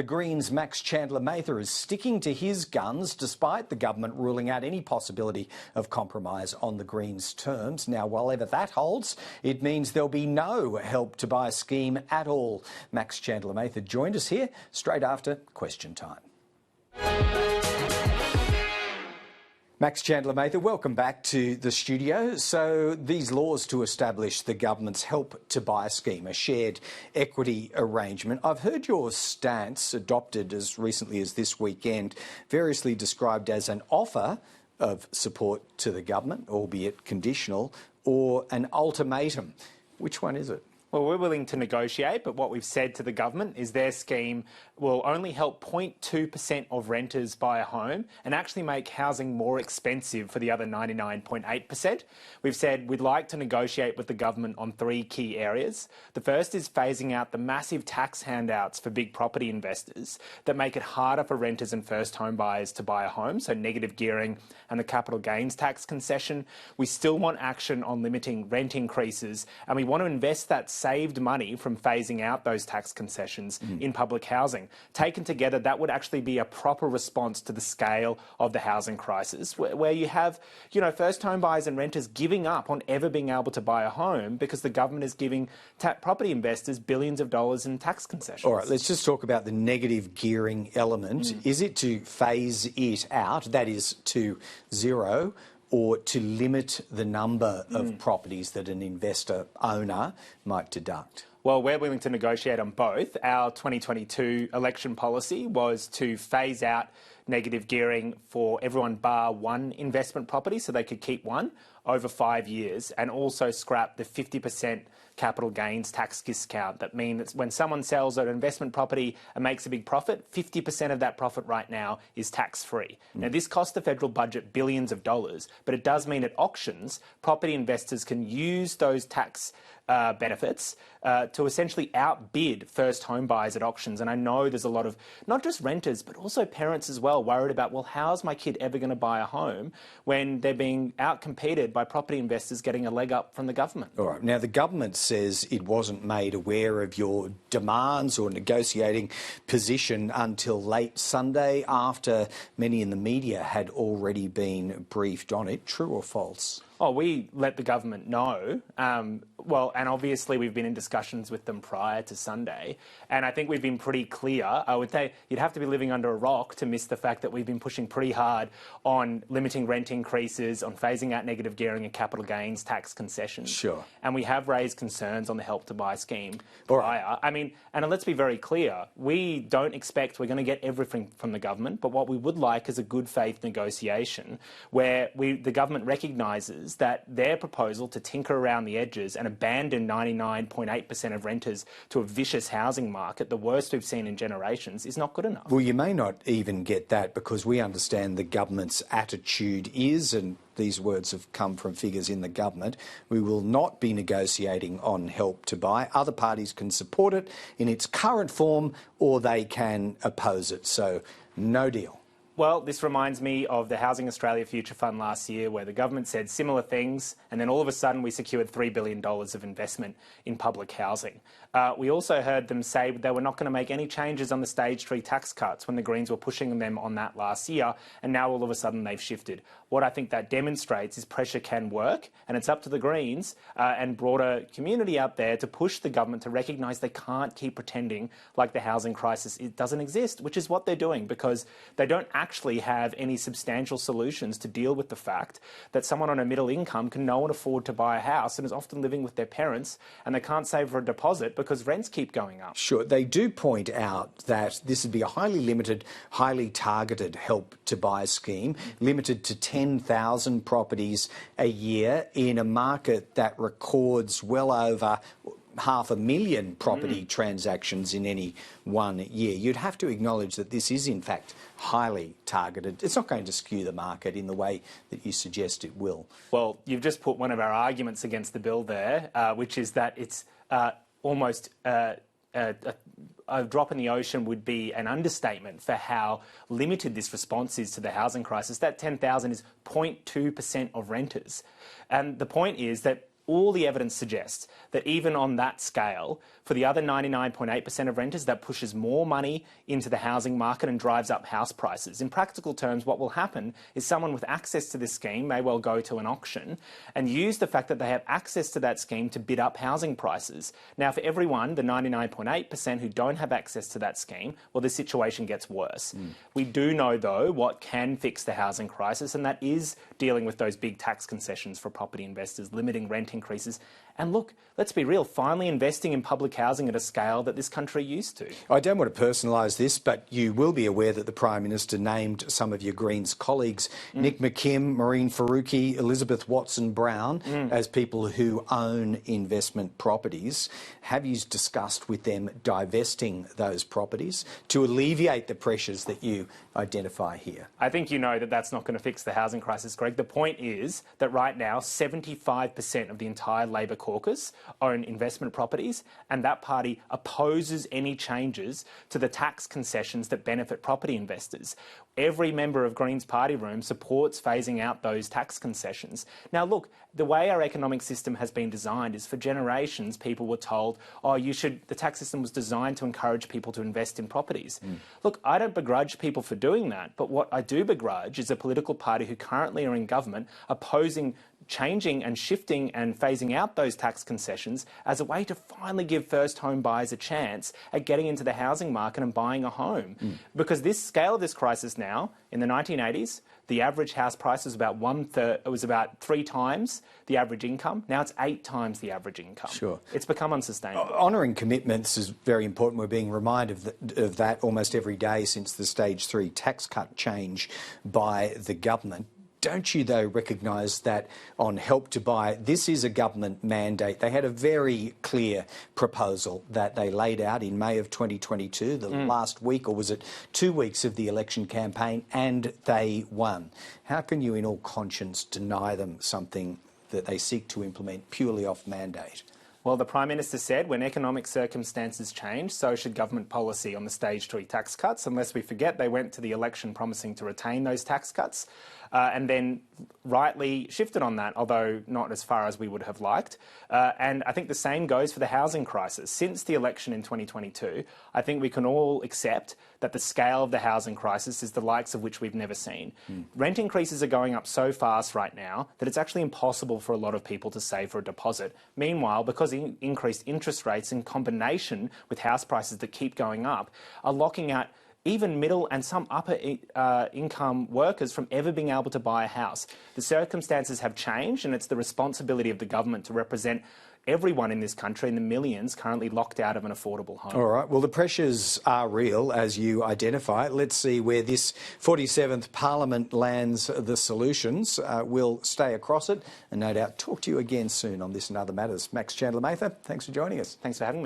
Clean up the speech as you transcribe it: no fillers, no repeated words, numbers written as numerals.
The Greens' Chandler-Mather is sticking to his guns despite the government ruling out any possibility of compromise on the Greens' terms. Now, whatever that holds, it means there'll be no help to buy scheme at all. Chandler-Mather joined us here straight after Question Time. Chandler-Mather, welcome back to the studio. So these laws to establish the government's help to buy scheme, a shared equity arrangement. I've heard your stance, adopted as recently as this weekend, variously described as an offer of support to the government, albeit conditional, or an ultimatum. Which one is it? Well, we're willing to negotiate, but what we've said to the government is their scheme will only help 0.2% of renters buy a home and actually make housing more expensive for the other 99.8%. We've said we'd like to negotiate with the government on three key areas. The first is phasing out the massive tax handouts for big property investors that make it harder for renters and first home buyers to buy a home, so negative gearing and the capital gains tax concession. We still want action on limiting rent increases, and we want to invest that saved money from phasing out those tax concessions in public housing. Taken together, that would actually be a proper response to the scale of the housing crisis, where you have, first home buyers and renters giving up on ever being able to buy a home because the government is giving property investors billions of dollars in tax concessions. All right, let's just talk about the negative gearing element. Is it to phase it out, that is to zero, or to limit the number of properties that an investor owner might deduct? Well, we're willing to negotiate on both. Our 2022 election policy was to phase out negative gearing for everyone bar one investment property, so they could keep one over 5 years, and also scrap the 50% capital gains tax discount. That means when someone sells an investment property and makes a big profit, 50% of that profit right now is tax-free. Now, this costs the federal budget billions of dollars, but it does mean at auctions, property investors can use those tax benefits to essentially outbid first home buyers at auctions. And I know there's a lot of, not just renters, but also parents as well, worried about, well, how's my kid ever going to buy a home when they're being outcompeted by property investors getting a leg up from the government? All right. Now, the government says it wasn't made aware of your demands or negotiating position until late Sunday, after many in the media had already been briefed on it. True or false? Oh, we let the government know. And obviously we've been in discussions with them prior to Sunday. And I think we've been pretty clear. I would say you'd have to be living under a rock to miss the fact that we've been pushing pretty hard on limiting rent increases, on phasing out negative gearing and capital gains tax concessions. Sure. And we have raised concerns on the Help to Buy scheme prior. Right. I mean, and let's be very clear, we don't expect we're going to get everything from the government, but what we would like is a good faith negotiation where the government recognises that their proposal to tinker around the edges and abandon 99.8% of renters to a vicious housing market, the worst we've seen in generations, is not good enough. Well, you may not even get that, because we understand the government's attitude is, and these words have come from figures in the government, we will not be negotiating on Help to Buy. Other parties can support it in its current form, or they can oppose it. So, no deal. Well, this reminds me of the Housing Australia Future Fund last year, where the government said similar things, and then all of a sudden we secured $3 billion of investment in public housing. We also heard them say they were not going to make any changes on the stage 3 tax cuts when the Greens were pushing them on that last year, and now all of a sudden they've shifted. What I think that demonstrates is pressure can work, and it's up to the Greens and broader community out there to push the government to recognise they can't keep pretending like the housing crisis doesn't exist, which is what they're doing, because they don't actually have any substantial solutions to deal with the fact that someone on a middle income can no one afford to buy a house and is often living with their parents, and they can't save for a deposit because rents keep going up. Sure. They do point out that this would be a highly limited, highly targeted Help to Buy scheme, limited to 10,000 properties a year in a market that records well over 500,000 property transactions in any one year. You'd have to acknowledge that this is, in fact, highly targeted. It's not going to skew the market in the way that you suggest it will. Well, you've just put one of our arguments against the bill there, which is that it's almost a drop in the ocean would be an understatement for how limited this response is to the housing crisis. That 10,000 is 0.2% of renters. And the point is that all the evidence suggests that even on that scale, for the other 99.8% of renters, that pushes more money into the housing market and drives up house prices. In practical terms, what will happen is someone with access to this scheme may well go to an auction and use the fact that they have access to that scheme to bid up housing prices. Now, for everyone, the 99.8% who don't have access to that scheme, well, the situation gets worse. We do know, though, what can fix the housing crisis, and that is dealing with those big tax concessions for property investors, limiting rent increases. And look, let's be real, finally investing in public housing at a scale that this country used to. I don't want to personalise this, but you will be aware that the Prime Minister named some of your Greens colleagues, Nick McKim, Maureen Faruqi, Elizabeth Watson-Brown, as people who own investment properties. Have you discussed with them divesting those properties to alleviate the pressures that you identify here? I think you know that that's not going to fix the housing crisis, Greg. The point is that right now, 75% of the entire Labor caucus own investment properties, and that party opposes any changes to the tax concessions that benefit property investors. Every member of Greens party room supports phasing out those tax concessions. Now, look, the way our economic system has been designed is for generations people were told, oh, the tax system was designed to encourage people to invest in properties. Look, I don't begrudge people for doing that, but what I do begrudge is a political party who currently are in government opposing changing and shifting and phasing out those tax concessions as a way to finally give first home buyers a chance at getting into the housing market and buying a home. Because this scale of this crisis now, in the 1980s, the average house price was about 1/3, it was about 3 times the average income. Now it's 8 times the average income. Sure. It's become unsustainable. Honouring commitments is very important. We're being reminded of that almost every day since the Stage 3 tax cut change by the government. Don't you, though, recognise that on Help to Buy, this is a government mandate? They had a very clear proposal that they laid out in May of 2022, the last week, or was it 2 weeks of the election campaign, and they won. How can you, in all conscience, deny them something that they seek to implement purely off mandate? Well, the Prime Minister said when economic circumstances change, so should government policy on the Stage 3 tax cuts. Unless we forget, they went to the election promising to retain those tax cuts and then rightly shifted on that, although not as far as we would have liked. And I think the same goes for the housing crisis. Since the election in 2022, I think we can all accept that the scale of the housing crisis is the likes of which we've never seen. Rent increases are going up so fast right now that it's actually impossible for a lot of people to save for a deposit. Meanwhile, because increased interest rates in combination with house prices that keep going up are locking out even middle and some upper income workers from ever being able to buy a house. The circumstances have changed, and it's the responsibility of the government to represent everyone in this country and the millions currently locked out of an affordable home. All right. Well, the pressures are real, as you identify. Let's see where this 47th Parliament lands the solutions. We'll stay across it and no doubt talk to you again soon on this and other matters. Max Chandler-Mather, thanks for joining us. Thanks for having me.